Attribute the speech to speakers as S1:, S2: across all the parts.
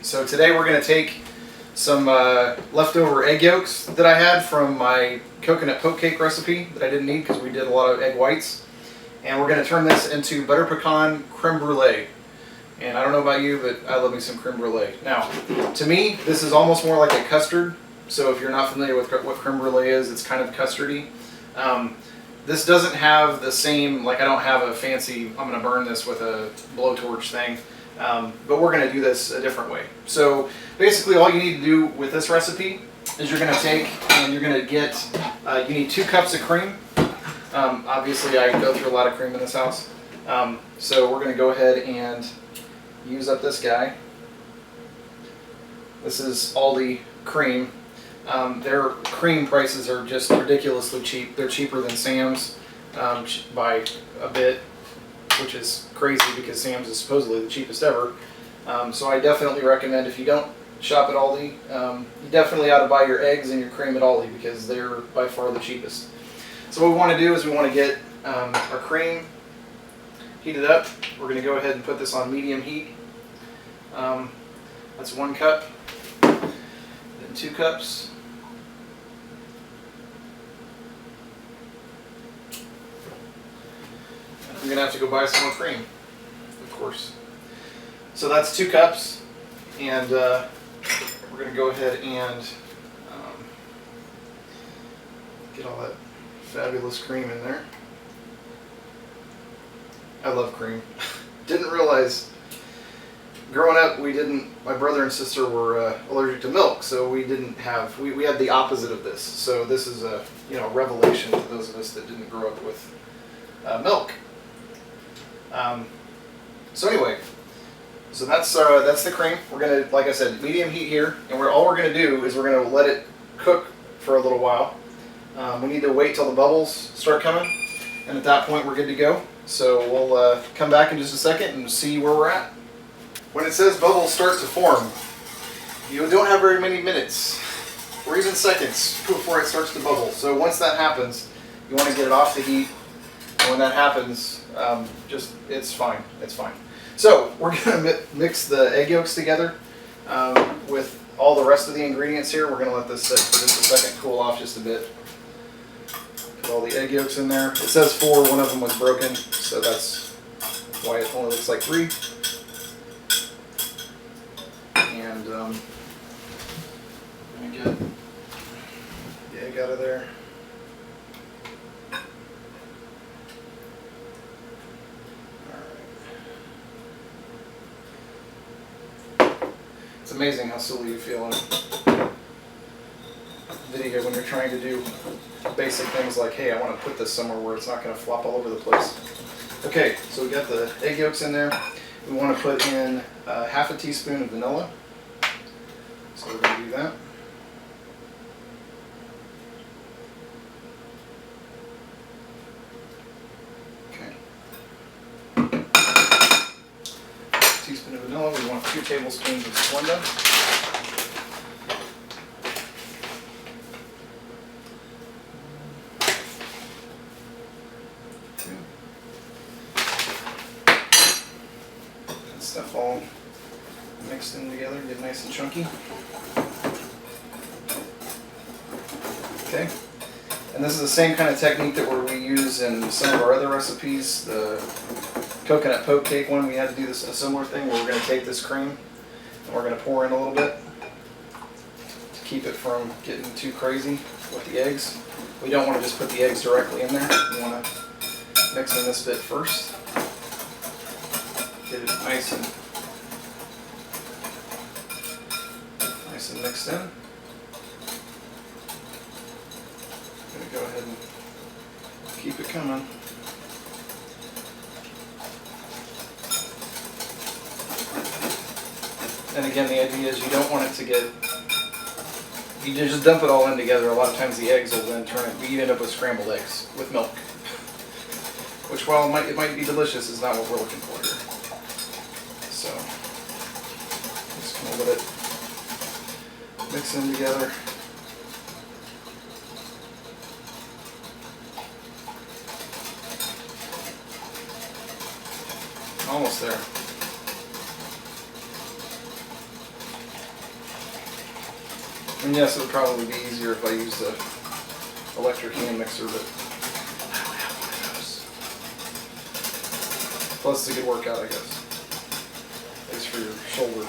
S1: So today we're going to take some leftover egg yolks that I had from my coconut poke cake recipe that I didn't need because we did a lot of egg whites. And we're going to turn this into butter pecan creme brulee. And I don't know about you, but I love me some creme brulee. Now, to me, this is almost more like a custard. So if you're not familiar with what creme brulee is, it's kind of custardy. This doesn't have the same, like I don't have a fancy, I'm going to burn this with a blowtorch thing. But we're going to do this a different way. So basically all you need to do with this recipe is you're going to take and you're going to get, you need 2 cups of cream. Obviously I go through a lot of cream in this house. So we're going to go ahead and use up this guy. This is Aldi Creme. Their cream prices are just ridiculously cheap. They're cheaper than Sam's by a bit, which is crazy because Sam's is supposedly the cheapest ever. So I definitely recommend, if you don't shop at Aldi, you definitely ought to buy your eggs and your cream at Aldi because they're by far the cheapest. So what we want to do is we want to get our cream heated up. We're going to go ahead and put this on medium heat. That's 1 cup, then 2 cups. I'm going to have to go buy some more cream, of course. So that's 2 cups, and we're going to go ahead and get all that fabulous cream in there. I love cream. Didn't realize, growing up, my brother and sister were allergic to milk, so we didn't have, we had the opposite of this. So this is a revelation to those of us that didn't grow up with milk. So anyway, so that's the cream. We're gonna, like I said, medium heat here, and all we're gonna do is we're gonna let it cook for a little while. We need to wait till the bubbles start coming, and at that point we're good to go. So we'll come back in just a second and see where we're at. When it says bubbles start to form, you don't have very many minutes or even seconds before it starts to bubble. So once that happens, you want to get it off the heat. And when that happens, it's fine. It's fine. So we're going to mix the egg yolks together with all the rest of the ingredients here. We're going to let this sit for just a second, cool off just a bit. Put all the egg yolks in there. It says 4, one of them was broken, so that's why it only looks like 3. And I'm going to get the egg out of there. It's amazing how silly you feel in a video when you're trying to do basic things like, hey, I want to put this somewhere where it's not going to flop all over the place. Okay, so we got the egg yolks in there. We want to put in half a teaspoon of vanilla. So we're going to do that. Teaspoon of vanilla. We want 2 tablespoons of Splenda. That stuff all mixed in together, get nice and chunky. Okay. And this is the same kind of technique that we use in some of our other recipes. The coconut poke cake one, we had to do a similar thing where we're going to take this cream and we're going to pour in a little bit to keep it from getting too crazy with the eggs. We don't want to just put the eggs directly in there. We want to mix in this bit first. Get it nice and mixed in. I'm going to go ahead and keep it coming. And again, the idea is you don't want it to get, you just dump it all in together. A lot of times the eggs will then turn it, you end up with scrambled eggs with milk. Which, while it might be delicious, is not what we're looking for here. So, just going to let it mix in together. Almost there. And yes, it would probably be easier if I used a electric hand mixer, but I don't have one of those. Plus, it's a good workout, I guess. At least for your shoulder.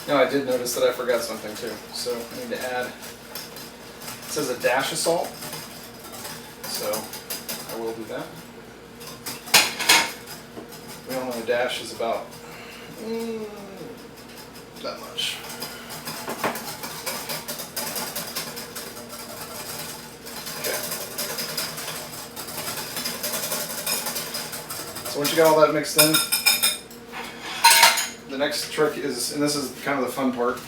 S1: Now I did notice that I forgot something too, so I need to add, it says a dash of salt, so I will do that. We all know a dash is about that much. Okay. So once you got all that mixed in, the next trick is, and this is kind of the fun part,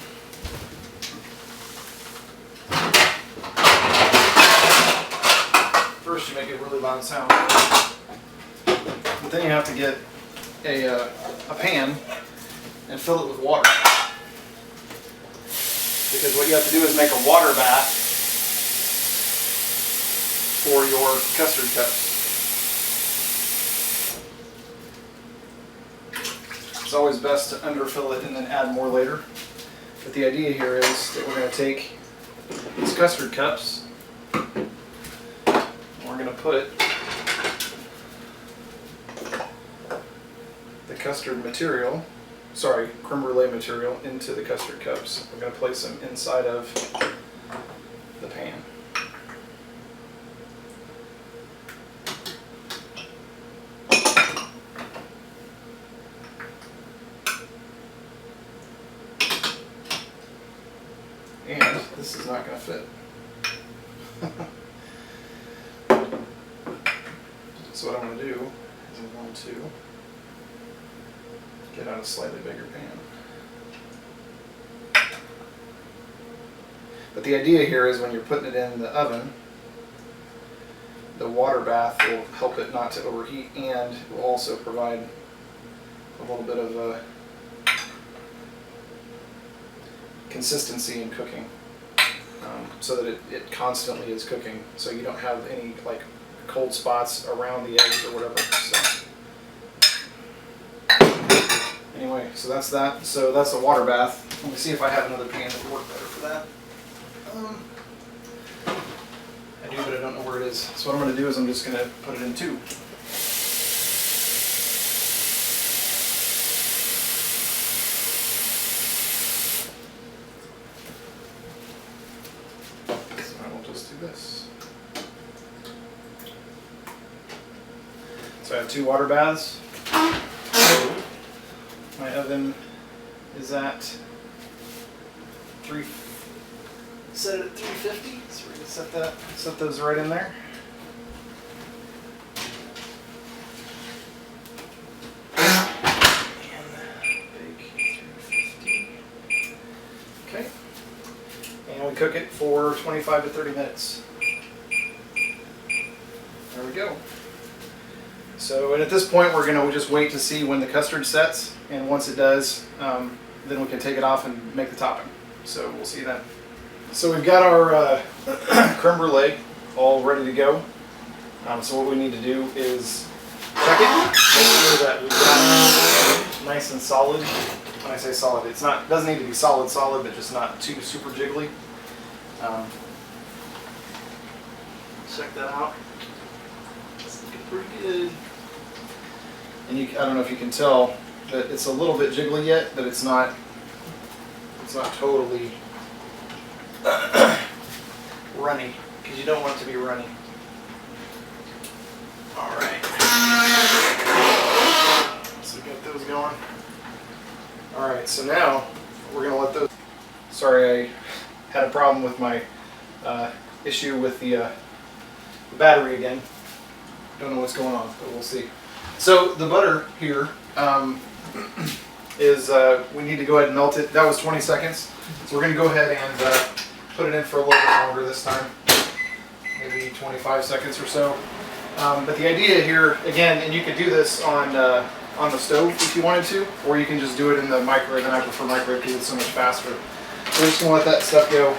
S1: first you make a really loud sound, but then you have to get a pan and fill it with water, because what you have to do is make a water bath for your custard cups. It's always best to underfill it and then add more later. But the idea here is that we're going to take these custard cups and we're going to put the custard material, creme brulee material, into the custard cups. We're going to place them inside of the pan. And this is not going to fit. So what I'm going to do is I'm going to get out a slightly bigger pan. But the idea here is when you're putting it in the oven, the water bath will help it not to overheat, and will also provide a little bit of consistency in cooking, so that it constantly is cooking, so you don't have any like cold spots around the eggs or whatever. So anyway, so that's that. So that's the water bath. Let me see if I have another pan that would work better for that. I do, but I don't know where it is. So what I'm going to do is I'm just going to put it in two. This. So I have two water baths. My oven is at set it at 350. So we're gonna set those right in there. And bake 350. Okay. And we cook it for 25 to 30 minutes. There we go. So, and at this point we're going to just wait to see when the custard sets, and once it does, then we can take it off and make the topping. So we'll see then. So we've got our creme brulee all ready to go. So what we need to do is check it, make sure that we've got it nice and solid. When I say solid, it doesn't need to be solid, but just not too super jiggly. Check that out. It's looking pretty good. And I don't know if you can tell, but it's a little bit jiggly yet, but it's not totally runny, because you don't want it to be runny. All right. So we got those going. All right, so now we're going to let those. Sorry, I had a problem with my issue with the battery again. Don't know what's going on, but we'll see. So the butter here is, we need to go ahead and melt it. That was 20 seconds. So we're going to go ahead and put it in for a little bit longer this time. Maybe 25 seconds or so. But the idea here, again, and you could do this on on the stove if you wanted to, or you can just do it in the microwave, and I prefer microwave because it's so much faster. So we're just going to let that stuff go.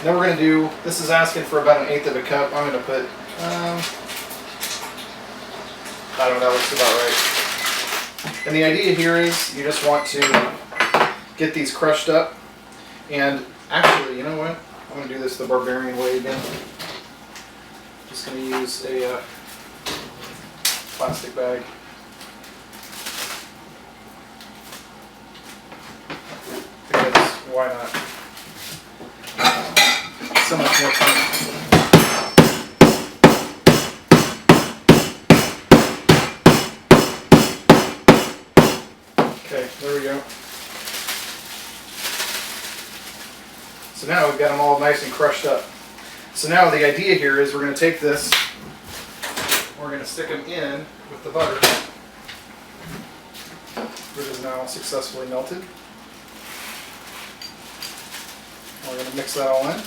S1: Then we're going to do, this is asking for about 1/8 of a cup. I'm going to put, I don't know, that looks about right. And the idea here is you just want to get these crushed up. And actually, you know what? I'm going to do this the barbarian way again. Just going to use a plastic bag. Because why not? So much more fun. Okay, there we go. So now we've got them all nice and crushed up. So now the idea here is we're going to take this, we're going to stick them in with the butter, which is now successfully melted. We're going to mix that all in.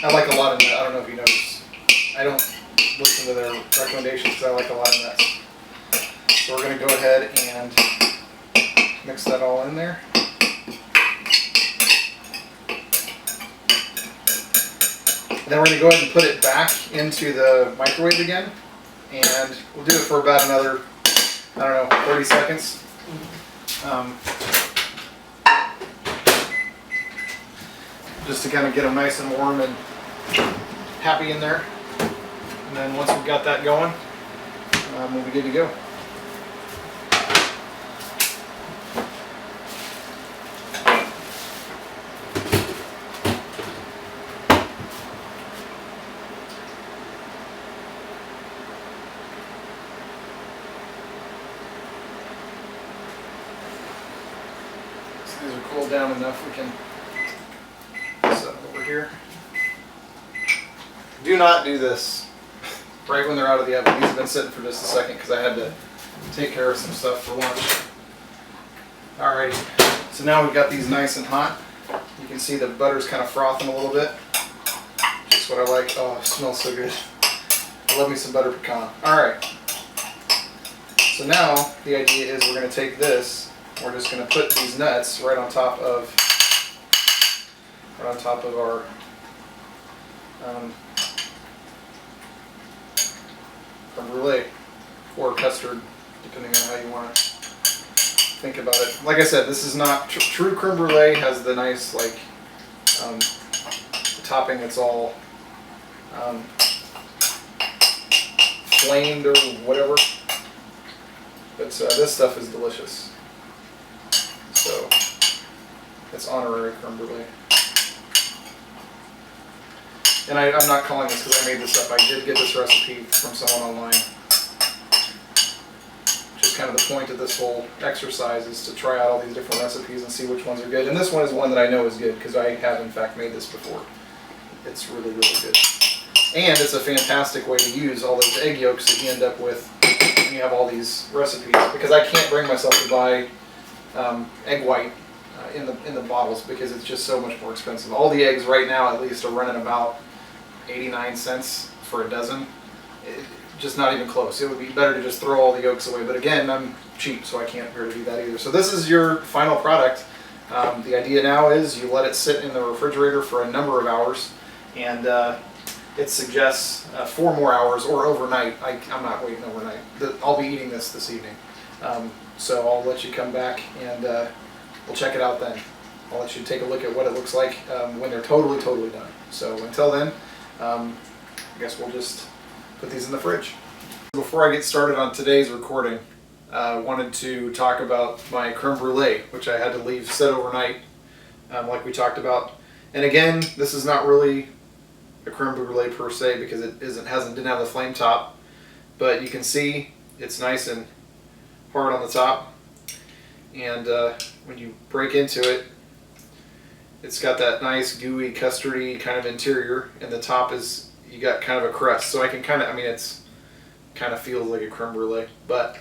S1: I like a lot of nuts. I don't know if you notice. I don't listen to their recommendations because I like a lot of nuts. So we're going to go ahead and mix that all in there. Then we're going to go ahead and put it back into the microwave again. And we'll do it for about another, I don't know, 30 seconds. Just to kind of get them nice and warm and happy in there. And then once we've got that going, we'll be good to go. These are cooled down enough we can set them over here. Do not do this right when they're out of the oven. These have been sitting for just a second because I had to take care of some stuff for lunch. Alrighty, so now we've got these nice and hot. You can see the butter's kind of frothing a little bit. Just what I like. Oh, it smells so good. I love me some butter pecan. Alright, so now the idea is we're going to take this. We're just going to put these nuts right on top of our creme brulee or custard, depending on how you want to think about it. Like I said, this is not true creme brulee. Has the nice like the topping that's all flamed or whatever. But this stuff is delicious. So it's honorary creme brulee. And I'm not calling this because I made this up. I did get this recipe from someone online. Just kind of the point of this whole exercise is to try out all these different recipes and see which ones are good. And this one is one that I know is good because I have in fact made this before. It's really, really good. And it's a fantastic way to use all those egg yolks that you end up with when you have all these recipes. Because I can't bring myself to buy egg white in the bottles because it's just so much more expensive. All the eggs right now at least are running about 89 cents for a dozen. Just not even close. It would be better to just throw all the yolks away, but again, I'm cheap, so I can't really do that either. So this is your final product. The idea now is you let it sit in the refrigerator for a number of hours, and it suggests 4 more hours or overnight. I'm not waiting overnight. I'll be eating this evening. So I'll let you come back and we'll check it out then. I'll let you take a look at what it looks like when they're totally done. So until then, I guess we'll just put these in the fridge. Before I get started on today's recording, I wanted to talk about my creme brulee, which I had to leave set overnight, like we talked about. And again, this is not really a creme brulee per se because it didn't have the flame top, but you can see it's nice and hard on the top, and when you break into it, it's got that nice gooey custardy kind of interior, and the top is, you got kind of a crust, so I can kind of, I mean, it's kind of feels like a creme brulee, but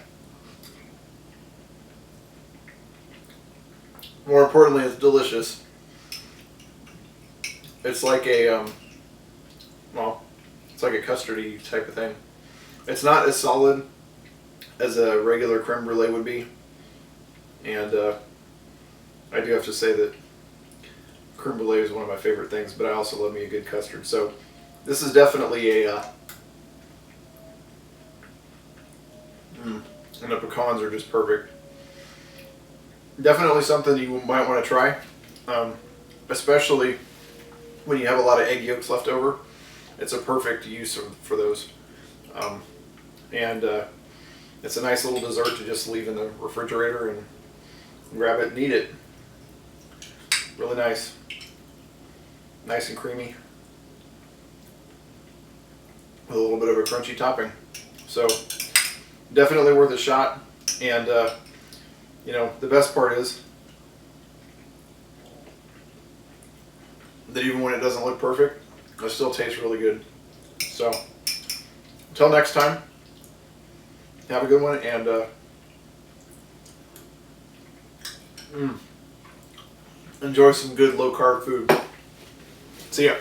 S1: more importantly, it's delicious. It's like a well, it's like a custardy type of thing. It's not as solid as a regular creme brulee would be, and I do have to say that creme brulee is one of my favorite things, but I also love me a good custard. So this is definitely a and the pecans are just perfect. Definitely something you might want to try, especially when you have a lot of egg yolks left over. It's a perfect use for those. And it's a nice little dessert to just leave in the refrigerator and grab it and eat it. Really nice. Nice and creamy. With a little bit of a crunchy topping. So definitely worth a shot. And you know, the best part is that even when it doesn't look perfect, it still tastes really good. So until next time, have a good one, and enjoy some good low carb food. See ya.